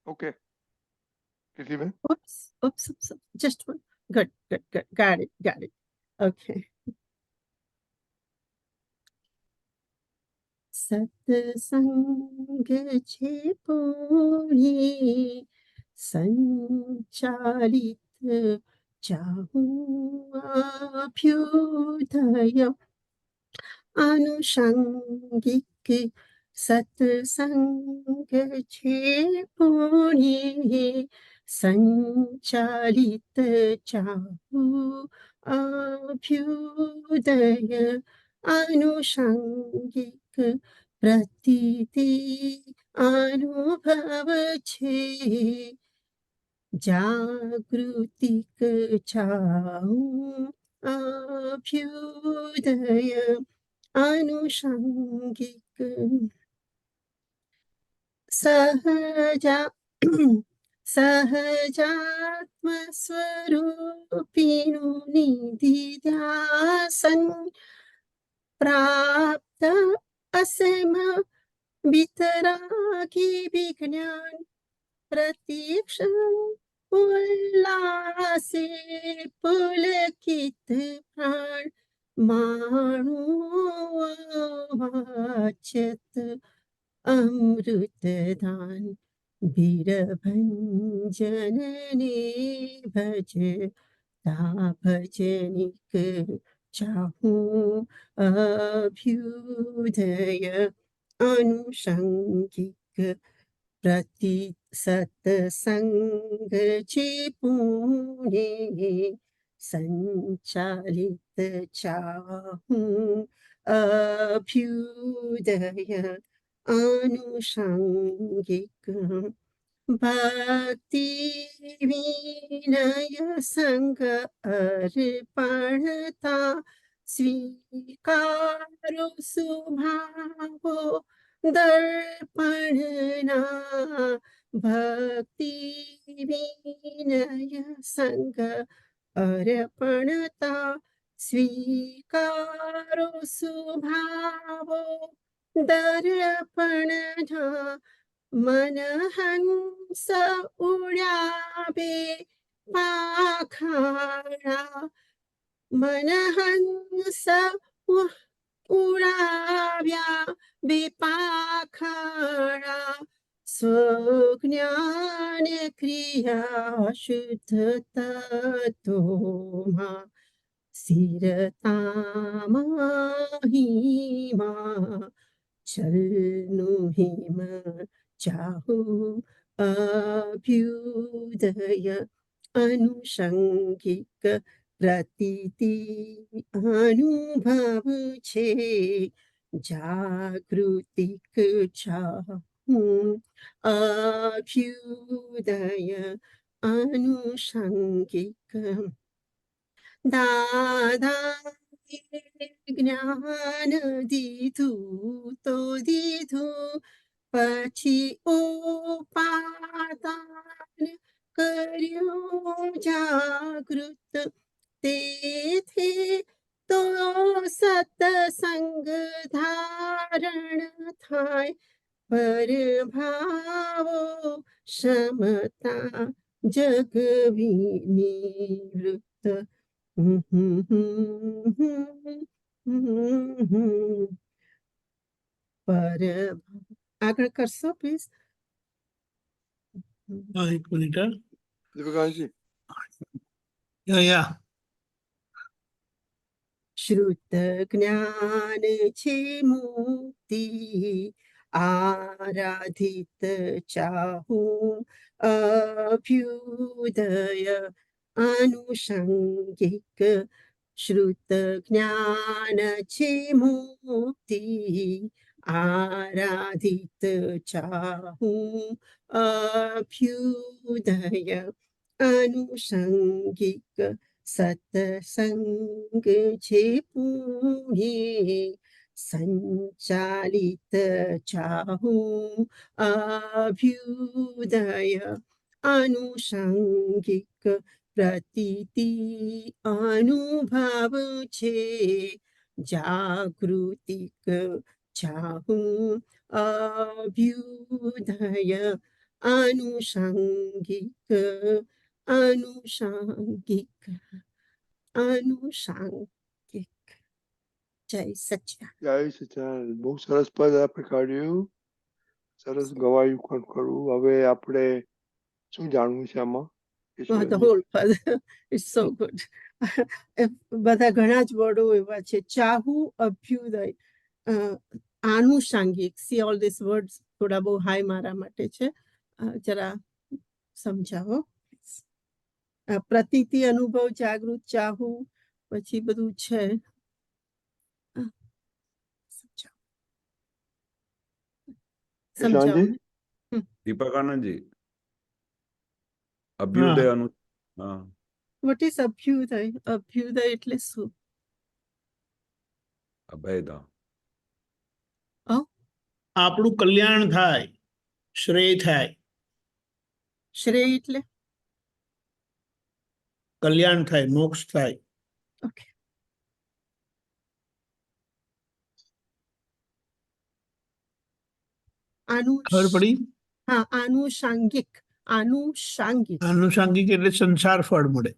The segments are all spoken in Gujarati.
Okay. किसी में Oops. Just one. Good. Got it. Okay. સત્સંગ છે પૂરી સંચાલિત ચાહું અભ્યુદય આનુષંગિક સત્સંગ છે પૂરી સંચાલિત ચાહું અભ્યુદય આનુષંગિક પ્રતીતિ અનુભવ છે જાગૃતિક ચાહું અભ્યુદય આનુષંગિક સહજા સહજાત્મ સ્વરૂપિનું નિધિધ્યાસન પ્રાપ્ત અસમ વિતરાગી વિજ્ઞાન પ્રતીક્ષણ ઉલ્લાસે પુલકિત પ્રાણ માણું વાચત અમૃતદાન ભીરભંજનને ભજ ભજનિક ચાહું અભ્યુદય આનુષંગિક પ્રતિ સત્સંગ છે પુણે સંચાલિત ચાહું અભ્યુદય આનુષંગિક ભક્તિ વિનય સંગ અર્પણતા સ્વીકારો સુભાવો દર્પણના ભક્તિ વિનય સંગ અર્પણતા સ્વીકારો સુભાવો દર્પણના મનહંસ ઉડાવે પાખાડા મનહંસ ઉડાવ્યા બેપાખાડા સ્વજ્ઞાન ક્રિયા શુદ્ધ તત્વમાં સ્થિરતામાં હિમા ચલનું હિમ ચાહું અભ્યુદય આનુષંગિક પ્રતીતિ અનુભવ છે જાગૃતિક ચાહું અભ્યુદય આનુષંગિક દાદા જ્ઞાન દીધું તો દીધું પછી ઉપાદાન કર્યું જાગૃત તેથી તો સત્સંગ ધારણ થાય પરભાવો ક્ષમતા જગ વિનિવૃત્ત પર આગળ કરશો પ્લીઝ એક મિનિટ દીપિકાજી શ્રુત જ્ઞાન છે મુક્તિ આરાધિત ચાહું અભ્યુદય આનુષંગિક શ્રુત જ્ઞાન છે મુક્તિ આરાધિત ચાહું અભ્યુદય આનુષંગિક સત્સંગ છે પુણે સંચાલિત ચાહું અભ્યુદય આનુષંગિક પ્રતીતિ અનુભવ છે જાગૃતિક ચાહુ અભ્યુદય આનુષંગિક આનુષંગિક આનુષંગિક. જય સચ્ચિદાનંદ. જય સચ્ચિદાનંદ. બહુ સરસ પદ આપણે કાઢ્યું, સરસ ગવાયું ખરું. હવે આપણે શું જાણવું છે આમાં? The whole pad. It's so good. બધા ઘણા જ વર્ડો એવા છે. ચાહુ અભ્યુદય, આનુષાંગિક. સી ઓલ ધીસ વર્ડ્સ થોડા બહુ હાઈ મારા માટે છે. જરા સમજાવો. પ્રતીતિ, અનુભવ, જાગૃત, ચાહુ, પછી બધું છે. સમજાવો. દીપક આનંદજી, અભ્યુદય અનુ વોટ ઇઝ અભ્યુદય? અભ્યુદય એટલે શું? અભયદા. આપણું કલ્યાણ થાય, શ્રેય થાય. શ્રેય એટલે કલ્યાણ થાય, મોક્ષ થાય. ઓકે. ખબર પડી? હા, આનુષાંગિક. આનુષાંગિક. આનુષાંગિક એટલે સંસાર ફળ મળે.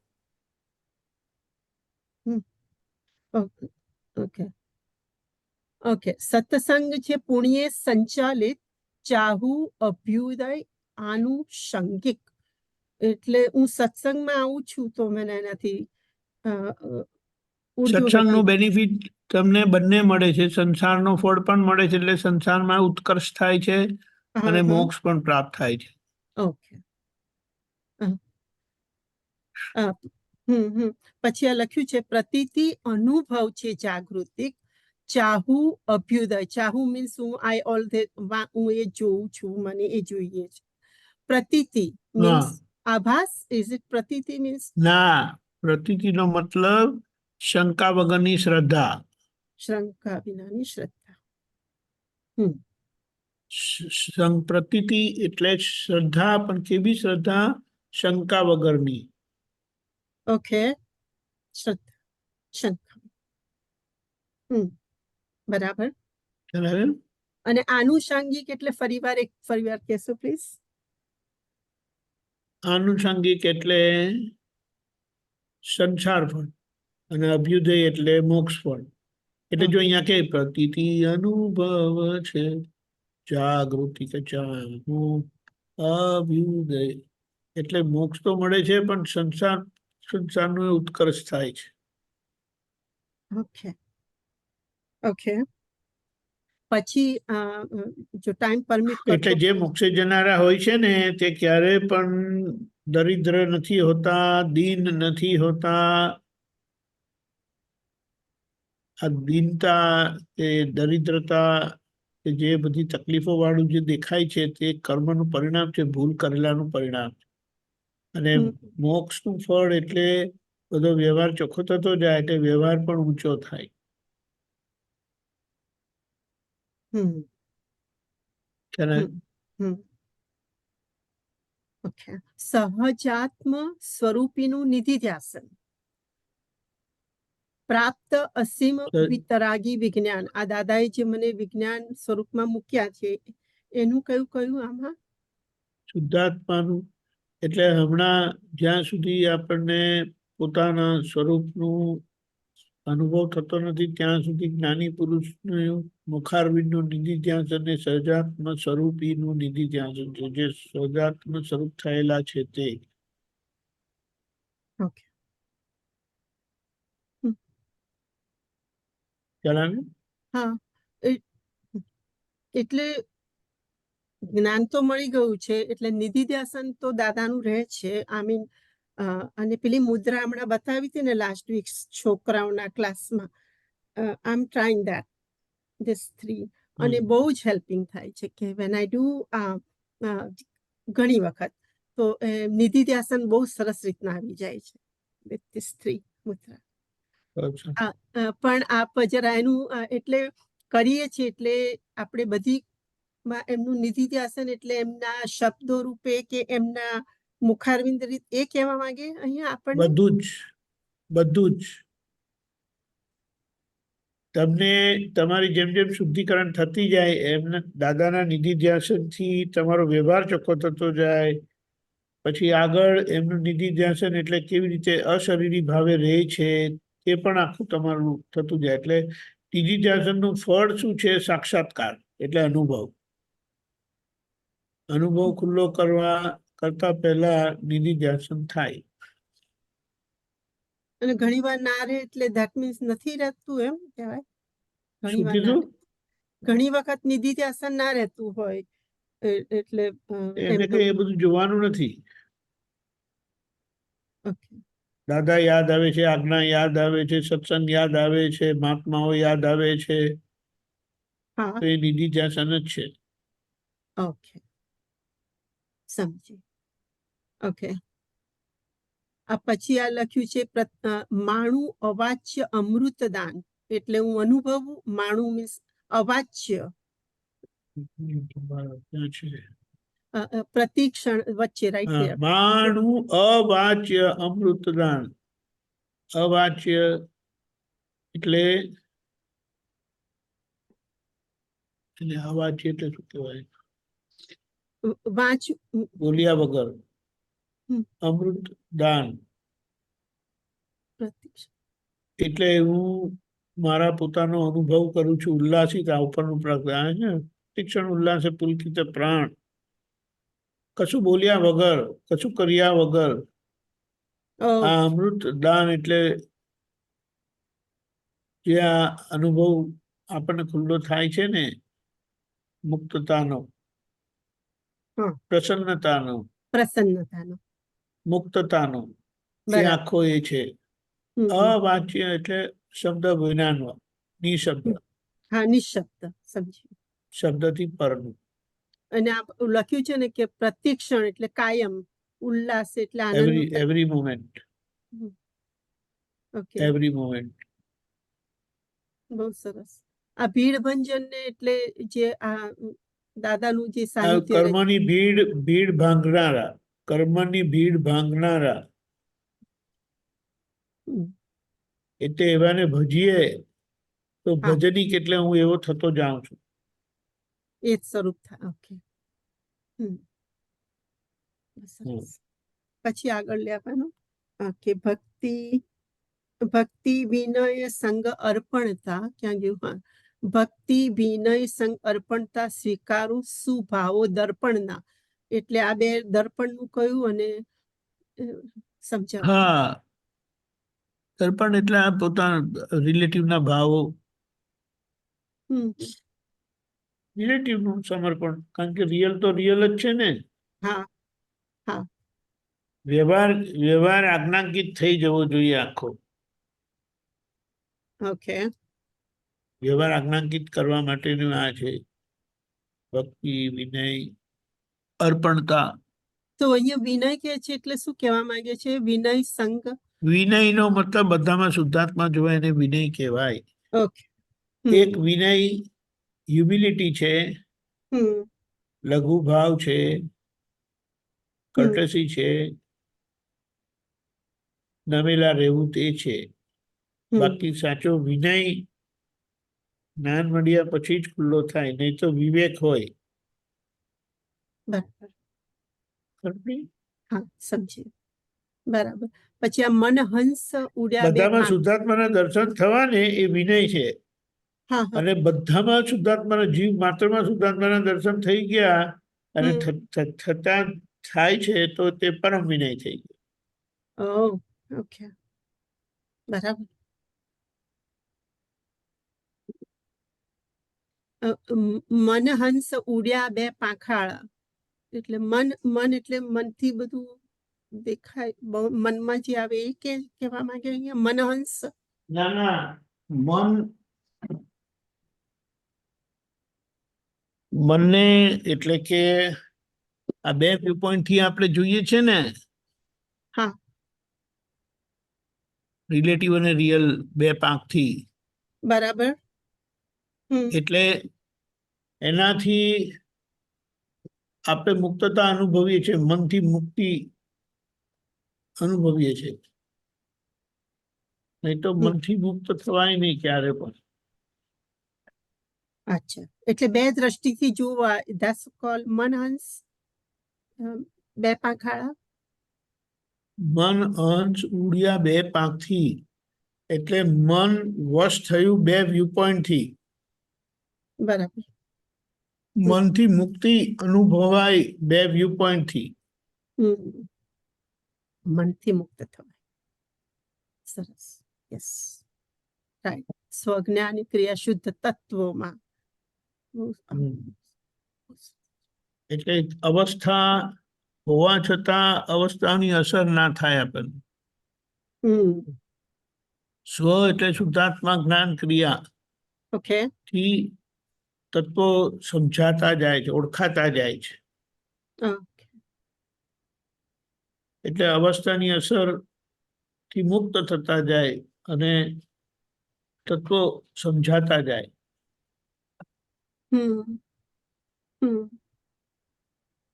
Okay okay. સત્સંગ છે પુણ્ય સંચાલિત. ચાહુ અભ્યુદય આનુષંગિક એટલે હું સત્સંગમાં આવું છું તો મને એનાથી સત્સંગનું બેનિફિટ તમને બંને મળે છે. સંસારનો ફળ પણ મળે છે, એટલે સંસારમાં ઉત્કર્ષ થાય છે અને મોક્ષ પણ પ્રાપ્ત થાય છે. ઓકે. પછી આ લખ્યું છે પ્રતીતિ અનુભવ છે જાગૃતિક. ચાહુ અભ્યુદય. ચાહુ મીન્સ હું હું એ જોઉં છું, મને એ જોઈએ છે. પ્રતીતિ મીન્સ આભાસ. ઇઝ ઇટ પ્રતીતિ મીન્સ? ના, પ્રતીતિનો મતલબ શંકા વગરની શ્રદ્ધા. શંકા વિનાની શ્રદ્ધા. પ્રતીતિ એટલે શ્રદ્ધા, પણ કેવી શ્રદ્ધા? શંકા વગરની. ઓકે. શ્રદ્ધા, શંકા. બરાબર. અને આનુષાંગિક એટલે ફરીવાર કહેશો પ્લીઝ? આનુષંગિક એટલે સંસાર ફળ અને અભ્યુદય એટલે મોક્ષ ફળ. એટલે જો અહીંયા કે પ્રતીતિ અનુભવ છે જાગૃતિ કે ચાહુ અભ્યુદય એટલે મોક્ષ તો મળે છે, પણ સંસારનો ઉત્કર્ષ થાય છે. Okay okay. પછી જો ટાઈમ પરમિટ એટલે જે મોક્ષે જનારા હોય છે ને તે ક્યારે પણ દરિદ્ર નથી હોતા, દીન નથી હોતા. આ દીનતા, એ દરિદ્રતા, કે જે બધી તકલીફો વાળું જે દેખાય છે તે કર્મનું પરિણામ છે, ભૂલ કરેલાનું પરિણામ. અને મોક્ષનું ફળ એટલે બધો વ્યવહાર ચોખ્ખો થતો જાય, એટલે વ્યવહાર પણ ઊંચો થાય. સહજાત્મ સ્વરૂપીનું નિધિ ધ્યાસન. પ્રાપ્ત અસીમ વિતરાગી વિજ્ઞાન. આ દાદાએ જે મને વિજ્ઞાન સ્વરૂપમાં મૂક્યા છે એનું કયું આમાં? શુદ્ધાત્માનું એટલે હમણાં જ્યાં સુધી આપણને પોતાના સ્વરૂપનું અનુભવ થતો નથી ત્યાં સુધી જ્ઞાની પુરુષનું મુખારવિંદનું નિધિ ધ્યાસન અને સહજાત્મ સ્વરૂપીનું નિધિ ધ્યાસન છે, જે સહજાત્મ સ્વરૂપ થયેલા છે તે. હા, એટલે જ્ઞાન તો મળી ગયું છે, એટલે નિધિ ધ્યાસન તો દાદાનું રહે છે. આઈ મીન, અને પેલી મુદ્રા હમણાં બતાવી હતી ને લાસ્ટ વીક છોકરાઓના ક્લાસમાં. આઈ એમ ટ્રાઇંગ દેટ ધીસ 3 અને બહુ જ હેલ્પિંગ થાય છે કે વેન આઈ ડુ ઘણી વખત તો નિધિ ધ્યાસન બહુ સરસ રીતના આવી જાય છે વિથ ધીસ 3 મુદ્રા. પણ આપ જરા એનું એટલે કરીએ છીએ એટલે આપણે બધી એમનું નિધિ ધ્યાસન એટલે એમના શબ્દો રૂપે કે એમના મુખારવિંદ રીત એ કહેવા માંગે અહીંયા આપણને? બધું જ તમને તમારી જેમ જેમ શુદ્ધિકરણ થતી જાય એમ દાદાના નિધિ ધ્યાસનથી તમારો વ્યવહાર ચોખ્ખો થતો જાય. પછી આગળ એમનું નિધિ ધ્યાસન એટલે કેવી રીતે અશરીરી ભાવે રહે છે તે પણ આખું તમારું થતું જાય. એટલે નિધિ ધ્યાસનનું ફળ શું છે? સાક્ષાત્કાર એટલે અનુભવ. અનુભવ ખુલ્લો કરતા પહેલા નિધિ ધ્યાસન થાય. અને ઘણી વાર ના રહે એટલે ધેટ મીન્સ નથી રહેતું એમ કહેવાય. શું ઘણી વાર ના કીધું? રહે. ઘણી વખત નિધિ ધ્યાસન ના રહેતું હોય એટલે એને કઈ એ બધું જોવાનું નથી. ઓકે. દાદા યાદ આવે છે, આજ્ઞા યાદ આવે છે, સત્સંગ યાદ આવે છે, મહાત્માઓ યાદ આવે છે, હા. તો એ નિધિ ધ્યાસન જ છે. ઓકે, સમજી. ઓકે. આ પછી આ લખ્યું છે માણું અવાચ્ય અમૃતદાન, એટલે હું અનુભવું. માણું મીન્સ અવાચ્ય, ત્યાં છે. પ્રતિક્ષણ વચ્ચે, રાઈટ? માણું અવાચ્ય અમૃતદાન. અવાચ્ય એટલે અવાચ્ય એટલે શું કહેવાય? વાંચ બોલ્યા વગર. અમૃત દાન પ્રતિક્ષણ એટલે હું મારા પોતાનો અનુભવ કરું છું. ઉલ્લાસિત આ ઉપરનું પ્રતિક્ષણ ઉલ્લાસે પુલકિત પ્રાણ. કશું બોલ્યા વગર, કશું કર્યા વગર. આ અમૃત દાન એટલે જે આ અનુભવ આપણને ખુલ્લો થાય છે ને, મુક્તતાનો, પ્રસન્નતાનો, મુક્તતાનો, એ આખો એ છે. અવાચ્ય એટલે શબ્દ વિનાનો, નિશબ્દ. હા, નિશબ્દ, સમજી. શબ્દથી પરનું. અને આ લખ્યું છે ને કે પ્રતિક્ષણ એટલે કાયમ, ઉલ્લાસ એટલે આનંદ, every moment. Okay, every moment. બહુ સરસ. આ ભીડ ભંજન ને એટલે જે આ દાદાનું જે સાનિધ્ય, કર્મની ભીડ ભાંગનારા, કર્મની ભીડ ભાંગનારા. એટલે એવાને ભજીએ તો ભજની એટલે હું એવો થતો જાઉં છું. એ જ સ્વરૂપ થાય. ઓકે. પછી આગળ લેવાનું કે ભક્તિ વિનય સંગ અર્પણતા. ક્યાં ગયું? હા, ભક્તિ વિનય સંગ અર્પણતા સ્વીકારું સુભાવો દર્પણના. એટલે આ બે દર્પણ નું કયું અને સમજાવ. હા, દર્પણ એટલે આ પોતાના રિલેટિવ ના ભાવો. રિલેટિવ નું સમર્પણ, કારણ કે રિયલ તો રિયલ જ છે ને. હા, હા. વ્યવહાર આજ્ઞાંકિત થઈ જવો જોઈએ આખો. ઓકે. વ્યવહાર આજ્ઞાંકિત કરવા માટેનું આ છે ભક્તિ વિનય અર્પણતા. તો અહીંયા વિનય કે છે એટલે શું કહેવા માંગે છે? વિનય સંગ. વિનય નો મતલબ બધામાં શુદ્ધાત્મા જોવાય એને વિનય કહેવાય. ઓકે. એક વિનય હ્યુમિલિટી છે, લઘુ ભાવ છે, કર્ટસી છે, નમેલા રહેવું તે છે. બાકી સાચો વિનય જ્ઞાન મળ્યા પછી જ ખુલ્લો થાય, નહીં તો વિવેક હોય. બરાબર. હા, સમજી. બરાબર. પછી આ મન હંસ ઉડ્યા, બધામાં શુદ્ધાત્માના દર્શન થવા ને એ વિનય છે. અને બધામાં શુદ્ધાત્માના જીવ માત્રમાં શુદ્ધાત્માના દર્શન થઈ ગયા અને થતા થાય છે તો તે પરમ વિનય થઈ ગયો. ઓકે, બરાબર. મન હંસ ઉડ્યા બે પાંખાળા. એટલે મન એટલે મનથી બધું દેખાય, મનમાં જે આવે એ કહેવા માંગે અહીંયા મનહંસ. ના, મનને એટલે કે આ બે વ્યૂ પોઈન્ટ થી આપણે જોઈએ છે ને. હા, રિલેટિવ અને રિયલ બે પાંખથી. બરાબર. એટલે એનાથી આપણે મુક્તતા અનુભવીએ છીએ, મનથી મુક્તિ અનુભવીએ છીએ. નહીં તો મનથી મુક્ત થવાય નહીં ક્યારે પણ. અચ્છા, એટલે બે દ્રષ્ટિથી જોવા, ધેટ્સ કોલ મનહંસ, બે પાંખાળા. મન અંશ ઉડિયા બે પાંખથી, એટલે મન વશ થયું બે વ્યૂ પોઈન્ટ થી. બરાબર. મનથી મુક્તિ અનુભવાય બે વ્યૂ પોઈન્ટ થી. હમ. મનથી મુક્ત થવાય. સરસ. Yes, right. સ્વજ્ઞાની ક્રિયા શુદ્ધ તત્વોમાં. એટલે અવસ્થા હોવા છતાં અવસ્થાની અસર ના થાય આપણને. હમ. સ્વ એટલે શુદ્ધાત્મા જ્ઞાન ક્રિયા ઓકે. થી તત્વો સમજાતા જાય છે, ઓળખાતા જાય છે. એટલે અવસ્થાની અસર થી મુક્ત થતા જાય અને તત્વો સમજાતા જાય. હમ. હમ.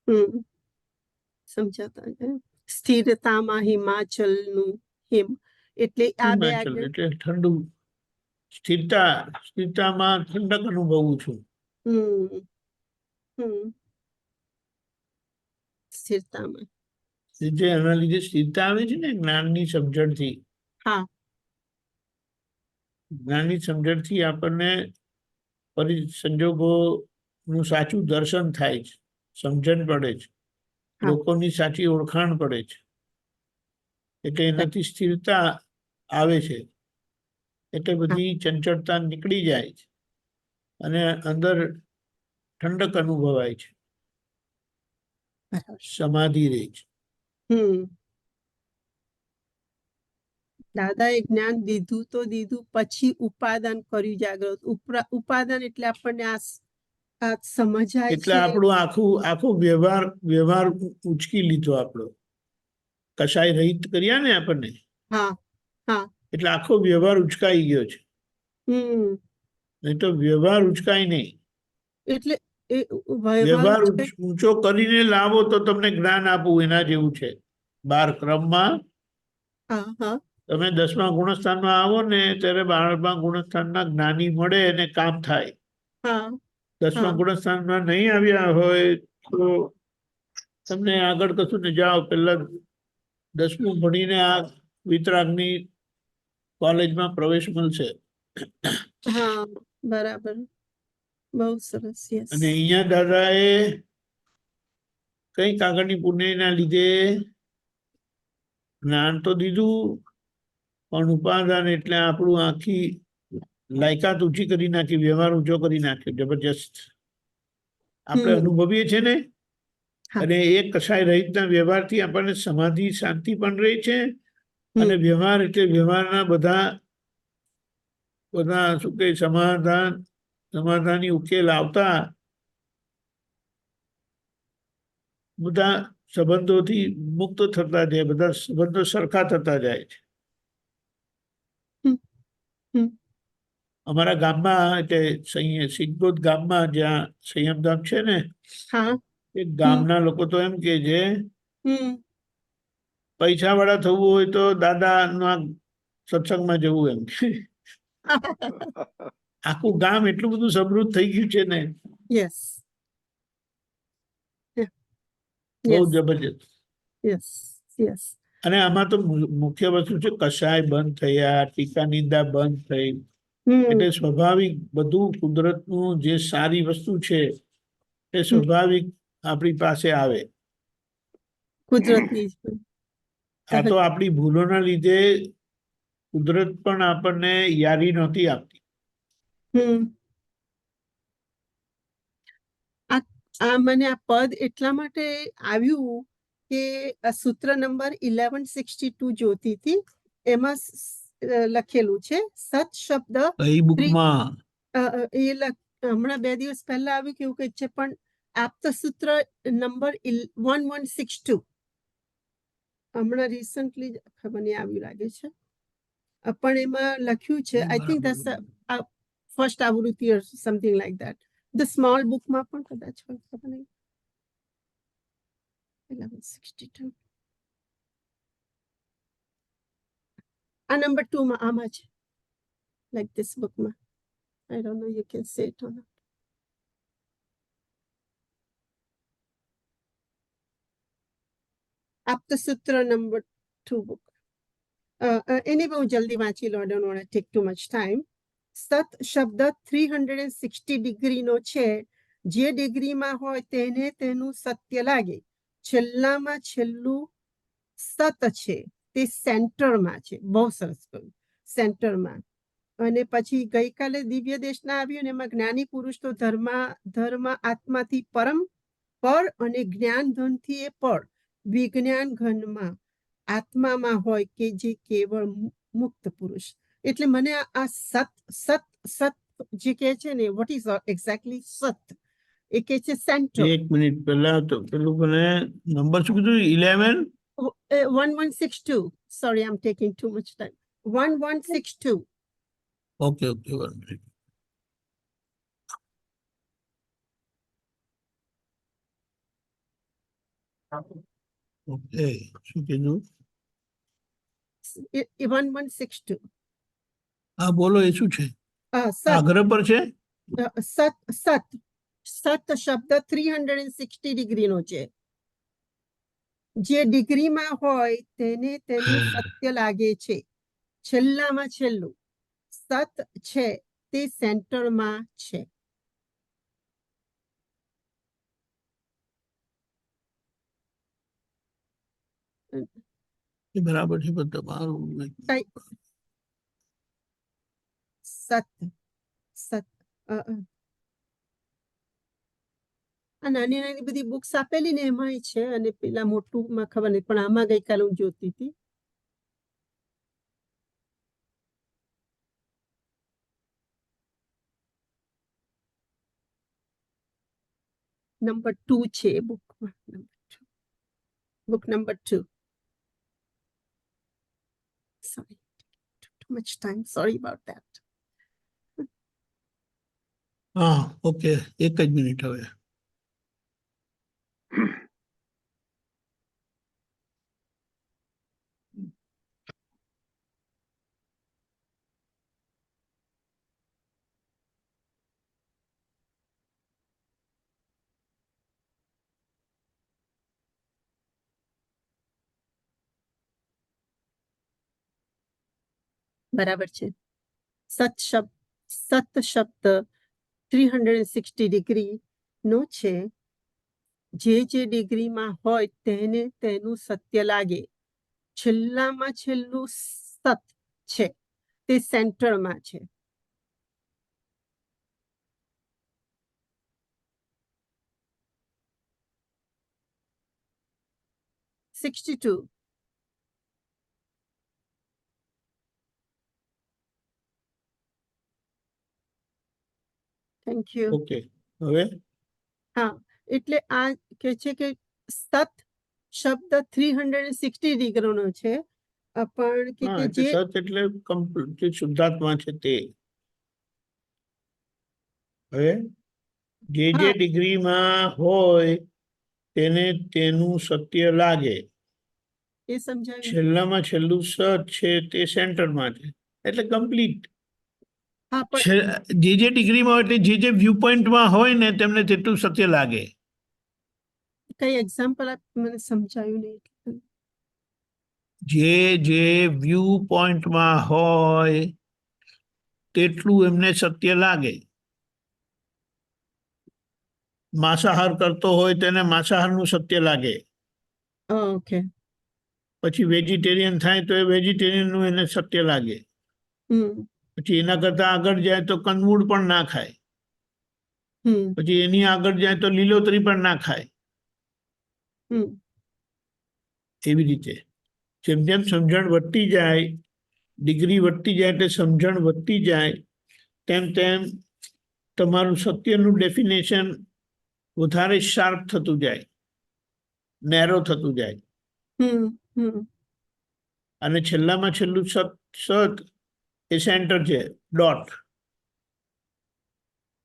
હમ. સમજાતા જાય. સ્થિરતામાં હિમાચલનું હિમ, એટલે આ બે હિમાચલ એટલે ઠંડુ. સ્થિરતામાં ઠંડક અનુભવું છું. હમ. હમ. સ્થિરતામાં. જે એના લીધે સ્થિરતા આવે છે ને જ્ઞાનની સમજણથી. હા. જ્ઞાનની સમજણથી આપણને સંજોગોનું સાચું દર્શન થાય છે, સમજણ પડે છે, હા. લોકોની સાચી ઓળખાણ પડે છે. એટલે એનાથી સ્થિરતા આવે છે. એટલે બધી ચંચળતા નીકળી જાય છે અને અંદર ઠંડક અનુભવાય છે, બરાબર. સમાધિ રહે છે. હમ. દાદાએ જ્ઞાન દીધું તો દીધું, પછી ઉપાદાન કર્યું જાગૃત. ઉપાદાન એટલે આપણને આ સમજાય એટલે છે. આપણું આખો વ્યવહાર ઉચકી લીધો આપણો. કશાય રહિત કર્યા ને આપણને. હા. હા. એટલે આખો વ્યવહાર ઉચકાઈ ગયો છે. હમ. નહીં તો વ્યવહાર ઉચકાય નહીં. એટલે વ્યવહાર ઊંચો કરીને લાવો તો તમને જ્ઞાન આપવું એના જેવું છે. 12 ક્રમમાં તમે 10મા ગુણસ્થાનમાં આવો ને ત્યારે 12મા ગુણસ્થાનના જ્ઞાની મળે અને કામ થાય. 10મા ગુણસ્થાનમાં નહીં આવ્યા હોય તો તમને આગળ કશું ને જાઓ, પેલા 10મું ભણીને આ વિતરાગની કોલેજમાં પ્રવેશ મળશે. હા, બરાબર. બહુ સરસ. અને અહીંયા દાદાએ કંઈક આગળની પુણ્યના લીધે જ્ઞાન તો દીધું, પણ ઉપાદાન એટલે આપણું આખી લાયકાત ઊંચી કરી નાખી, વ્યવહાર ઊંચો કરી નાખ્યો, જબરજસ્ત. આપણે અનુભવીએ છીએ ને. અને એ કશાય રહિતના વ્યવહારથી આપણને સમાધિ શાંતિ પણ રહે છે. અને વ્યવહાર એટલે વ્યવહારના બધા શું કે સમાધાની ઉકેલ આવતા બધા સંબંધોથી મુક્ત થતા જાય, બધા સંબંધો સરખા થતા જાય છે. અમારા ગામમાં એટલે સિદ્ધબોધ ગામમાં જ્યાં સંયમધામ છે ને, એ ગામના લોકો તો એમ કે છે પૈસા વાળા થવું હોય તો દાદાના સત્સંગમાં જવું એમ. આખું ગામ એટલું બધું સમૃદ્ધ થઈ ગયું છે ને. યસ, બહુ જબરજસ્ત. Yes, yes. અને આમાં તો મુખ્ય વસ્તુ છે, કશાય બંધ થયા, ટીકા નિંદા બંધ થઈ. એટલે સ્વાભાવિક બધું કુદરતનું જે સારી વસ્તુ છે એ સ્વાભાવિક આપણી પાસે આવે. કુદરતની આ તો આપણી ભૂલોના લીધે કુદરત પણ આપણને યારી નહોતી આપતી. આ મને આ પદ એટલા માટે આવ્યું કે સૂત્ર નંબર 1162 જોતી હતી, એમાં લખેલું છે સત શબ્દ. હમણાં 2 દિવસ પહેલા આવ્યું કેવું કે છે, પણ આપતા સૂત્ર નંબર 1162 હમણાં રિસન્ટલી ખબર નહીં આવ્યું લાગે છે, પણ એમાં લખ્યું છે, આઈ થિંક ધેટ્સ ફર્સ્ટ આવૃત્તિ or something like that. The small બુકમાં પણ કદાચ હોય, ખબર નહીં. 1162 આ નંબર 2 માં આમાં છે, લાઈક ધીસ બુકમાં. I don't know, you can say it or not. આપતસૂત્ર નંબર 2 બુક. એને બહુ જલ્દી વાંચી લો, I don't want to take too much time. સત શબ્દ 360 ડિગ્રીનો છે. જે ડિગ્રીમાં હોય તેને તેનું સત્ય લાગે. છેલ્લામાં છેલ્લું સત છે તે સેન્ટરમાં છે. બહુ સરસ કહ્યું, સેન્ટરમાં. અને પછી ગઈકાલે દિવ્ય દેશના આવ્યું ને એમાં જ્ઞાની પુરુષ તો ધર્મ આત્માથી પરમ પર અને જ્ઞાન ધનથી એ પર. વિજ્ઞાન ઘનમાં આત્મામાં હોય કે જે કેવળ મુક્ત પુરુષ. એટલે મને આ સત સત સત જે કહે છે ને, વોટ ઇઝ એક્ઝેક્ટલી સત, એ કહે છે સેન્ટર. 1 મિનિટ પહેલા તો પેલું મને નંબર શું કીધું? 11 1162. Sorry, I'm taking too much time. 1162. Okay 1 minute. Okay, શું કીધું? 1162. હા બોલો, એ શું છે? સત આગ્રહ પર છે? સત સત સત શબ્દ 360 ડિગ્રીનો છે. જે ડિગ્રીમાં હોય તેને તેનું સત્ય લાગે છે. છેલ્લામાં છેલ્લું સત છે તે સેન્ટરમાં છે. એ બરાબર છે, પણ તમારું સત સત આ નાની નાની બધી બુક્સ આપેલી ને એમાંય છે, અને પેલા મોટુંમાં ખબર નહીં, પણ આમાં ગઈકાલે હું જોતી હતી. નંબર 2 છે એ બુકમાં. Book number 2. Sorry, too much time. Sorry about that. હા ઓકે, 1 જ મિનિટ હવે. બરાબર છે. સત શબ્દ 360 ડિગ્રી નો છે. જે ડિગ્રીમાં હોય તેને તેનું સત્ય લાગે. છેલ્લામાં છેલ્લું સત છે તે સેન્ટરમાં છે. $62. Thank you. ઓકે, હવે હા, એટલે આ કે છે કે સત શબ્દ 360 ડિગ્રીનો છે. પણ કે હા, જે એટલે સત એટલે કમ્પ્લીટ શુદ્ધાત્મા છે તે. હવે જે હા. ડિગ્રીમાં હોય તેને તેનું સત્ય લાગે. એ સમજાયું. છેલ્લામાં છેલ્લું સત છે તે સેન્ટરમાં છે, એટલે કમ્પ્લીટ. હા, પણ જે ડિગ્રીમાં હોય એટલે જે વ્યૂ પોઈન્ટમાં હોય ને તેમને તેટલું સત્ય લાગે. કઈ એક્ઝામ્પલ આપ, મને સમજાયું નહીં. જે વ્યૂ પોઈન્ટમાં હોય તેટલું એમને સત્ય લાગે. માંસાહાર કરતો હોય તેને માંસાહારનું સત્ય લાગે. ઓકે. પછી વેજીટેરિયન થાય તો એ વેજીટેરિયનનું એને સત્ય લાગે. પછી એના કરતા આગળ જાય તો કંદમૂળ પણ ના ખાય. પછી એની આગળ જાય તો લીલોતરી પણ ના ખાય. એવી રીતે જેમ જેમ સમજણ વધતી જાય, ડિગ્રી વધતી જાય એટલે સમજણ વધતી જાય, તેમ તેમ તમારું સત્યનું ડેફિનેશન વધારે શાર્પ થતું જાય, નેરો થતું જાય. અને છેલ્લામાં છેલ્લું સત એ સેન્ટર છે, ડોટ.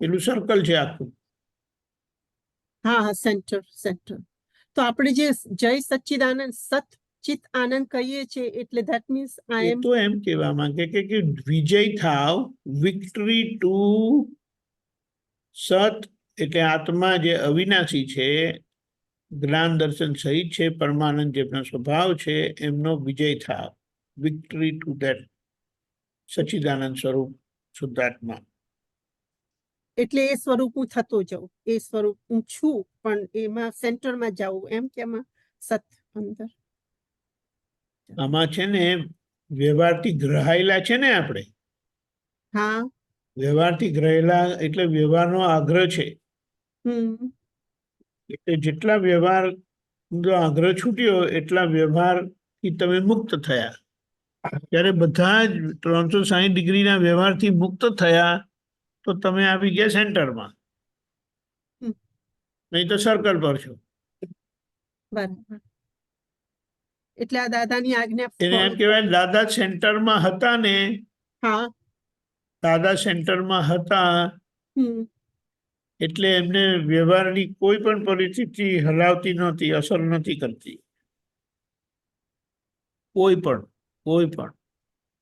પેલું સર્કલ છે આખું. હા, સેન્ટર. તો આપણે જે જય સચ્ચિદાનંદ સચ્ચિત આનંદ કહીએ છીએ, એટલે ધેટ મીન્સ એ તો એમ કહેવા માંગે કે વિજય થાવ, વિક્ટરી ટુ સત એટલે આત્મા જે અવિનાશી છે જ્ઞાન દર્શન સહિત છે પરમાનંદ જેમનો સ્વભાવ છે એમનો વિજય થાય, વિક્ટરી ટુ ધેટ સચ્ચિદાનંદ સ્વરૂપ શુદ્ધાત્મા. એટલે એ સ્વરૂપ હું થતો જાઉં, એ સ્વરૂપ હું છું, પણ એમાં સેન્ટરમાં જાઉં, એમ કે આમાં સત અંદર. આમાં છે ને વ્યવહારથી ગ્રહાયેલા છે ને આપણે, હા. વ્યવહારથી ગ્રહેલા એટલે વ્યવહારનો આગ્રહ છે. એટલે જેટલા વ્યવહાર આગ્રહ છૂટ્યો એટલા વ્યવહારથી તમે મુક્ત થયા. ત્યારે બધા જ 360 ડિગ્રીના વ્યવહારથી મુક્ત થયા તો તમે આવી ગયા સેન્ટરમાં, નહીં તો સર્કલ પર છો. બરાબર. એટલે આ દાદાની આજ્ઞા. એને એમ કહેવાય દાદા સેન્ટરમાં હતા ને. હા. દાદા સેન્ટરમાં હતા એટલે એમને વ્યવહારની કોઈ પણ પરિસ્થિતિ હલાવતી નહોતી, અસર નથી કરતી, કોઈ પણ.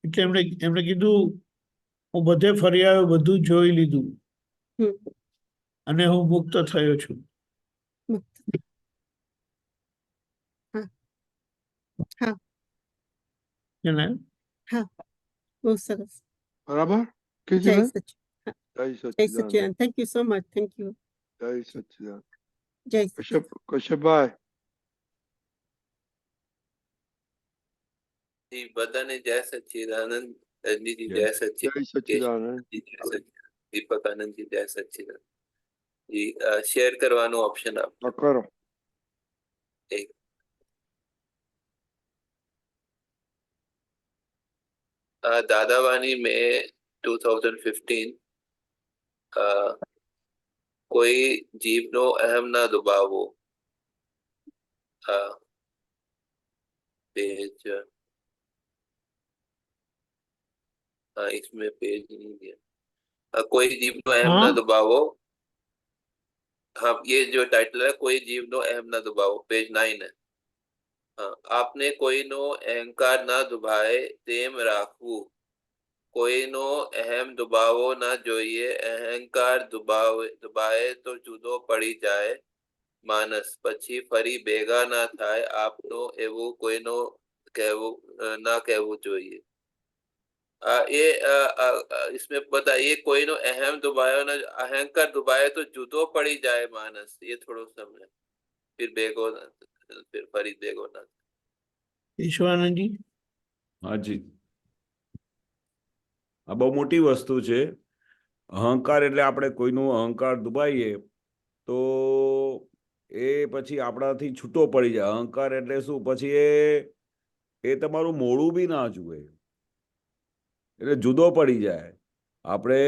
એટલે એમણે કીધું હું બધે ફરી આવ્યો, બધું જોઈ લીધું અને હું મુક્ત થયો છું. બહુ સરસ. બરાબર. જય સચ્ચિદાનંદ. જય જય સચ્ચિદાનંદ. Thank you so much. Thank you. જય સચ્ચિદાનંદ. જય સચ્ચિદાનંદ. કશ્યપભાઈ. બધાને જય સચ્ચિદાનંદ. રજનીજી જય સચ્ચિદાનંદ. દીપક આનંદજી જય સચ્ચિદાનંદ. જી શેર કરવાનું ઓપ્શન આપો. કરો. દાદાવાણી में 2015 કોઈ જીવનો અહમ ના દુભાવો. पेज इसमें पेज नहीं दिया. कोई जीव नो अहम ना दबावो. हाँ, ये जो टाइटल है कोई जीव नो अहम ना दबावो, पेज 9 है. हाँ, आपने कोई नो अहंकार ना दुभाए तेम राखवू. कोई नो अहम दुबावो ना જોઈએ, અહંકાર દુબાએ તો જુદો પડી જાય માનસ, પછી ફરી ભેગા ના થાય. આપનો એવું કોઈનો કહેવું ના કહેવું જોઈએ. ये इसमें बताइए कोई नो अहम दुबायो ना, अहंकार दुबाए तो जुदो पड़ी जाए मानस. ये थोड़ो समय फिर बेगो ना, फिर फरी बेगो ना. ઈશ્વરાનંદ જી. હાજી, આ બહુ મોટી વસ્તુ છે. અહંકાર એટલે આપણે કોઈનું અહંકાર દુબાઈએ તો એ પછી આપણાથી છૂટો પડી જાય. અહંકાર એટલે શું? પછી એ તમારું મોડું બી ના જુએ, એટલે જુદો પડી જાય. આપણે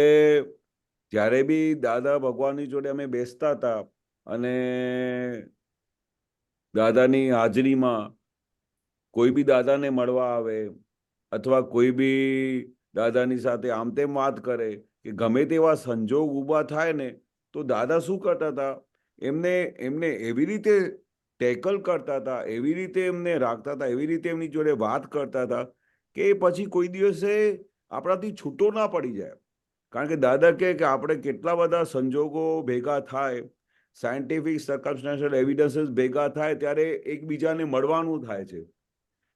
જ્યારે બી દાદા ભગવાનની જોડે અમે બેસતા હતા અને દાદાની હાજરીમાં કોઈ બી દાદાને મળવા આવે અથવા કોઈ બી દાદાની સાથે આમ તેમ વાત કરે કે ગમે તેવા સંજોગ ઊભા થાય ને, તો દાદા શું કરતા હતા? એમને એવી રીતે ટેકલ કરતા હતા, એવી રીતે એમને રાખતા હતા, એવી રીતે એમની જોડે વાત કરતા હતા કે પછી કોઈ દિવસે આપણાથી છૂટો ના પડી જાય. કારણ કે દાદા કહે કે આપણે કેટલા બધા સંજોગો ભેગા થાય, સાયન્ટિફિક સર્કમસ્ટાન્શિયલ એવિડન્સીસ ભેગા થાય ત્યારે એકબીજાને મળવાનું થાય છે.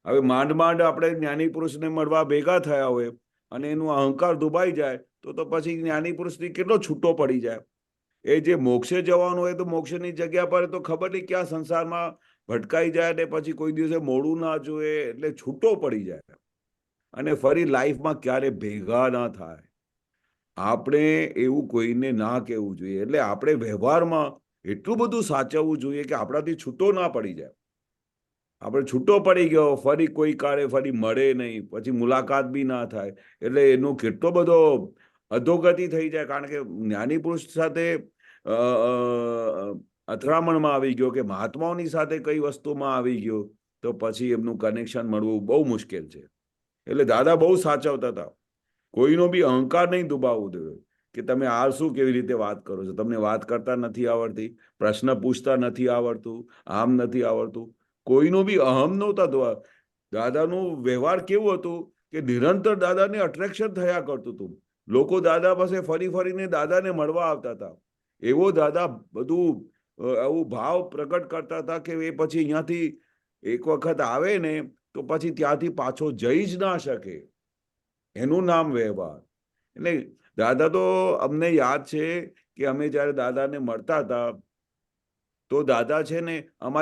હવે માંડ આપણે જ્ઞાની પુરુષને મળવા ભેગા થયા હોય અને એનું અહંકાર દુબાઈ જાય તો પછી જ્ઞાની પુરુષથી કેટલો છૂટો પડી જાય. એ જે મોક્ષે જવાનું હોય તો મોક્ષની જગ્યા પર તો ખબર નહીં ક્યાં સંસારમાં ભટકાઈ જાય ને પછી કોઈ દિવસે મોડું ના જોઈએ એટલે છૂટો પડી જાય અને ફરી લાઈફમાં ક્યારે ભેગા ના થાય. આપણે એવું કોઈને ના કહેવું જોઈએ. એટલે આપણે વ્યવહારમાં એટલું બધું સાચવવું જોઈએ કે આપણાથી છૂટો ના પડી જાય. આપણે છૂટો પડી ગયો, ફરી કોઈ કાળે ફરી મળે નહીં, પછી મુલાકાત બી ના થાય, એટલે એનો કેટલો બધો અધોગતિ થઈ જાય. કારણ કે જ્ઞાની પુરુષ સાથે અથડામણમાં આવી ગયો કે મહાત્માઓની સાથે કઈ વસ્તુમાં આવી ગયો તો પછી એમનું કનેક્શન મળવું બહુ મુશ્કેલ છે. એટલે દાદા બહુ સાચવતા હતા, કોઈનો બી અહંકાર નહીં દુભાવવું જોઈએ કે તમે આ શું કેવી રીતે વાત કરો છો, તમને વાત કરતા નથી આવડતી, પ્રશ્ન પૂછતા નથી આવડતું, આમ નથી આવડતું. કોઈનો બી અહમ નહોતા. દાદાનું વ્યવહાર કેવું હતું કે નિરંતર દાદાને અટ્રેક્શન થયા કરતું હતું. લોકો દાદા પાસે ફરીને દાદાને મળવા આવતા હતા. એવો દાદા બધું એવું ભાવ પ્રગટ કરતા હતા કે એ પછી અહીંયાથી એક વખત આવે ને તો પછી ત્યાંથી પાછો જઈ જ ના શકે. એનું નામ વ્યવહાર. એટલે દાદા તો અમને યાદ છે કે અમે જયારે દાદાને મળતા હતા તો દાદા છે ને અમારી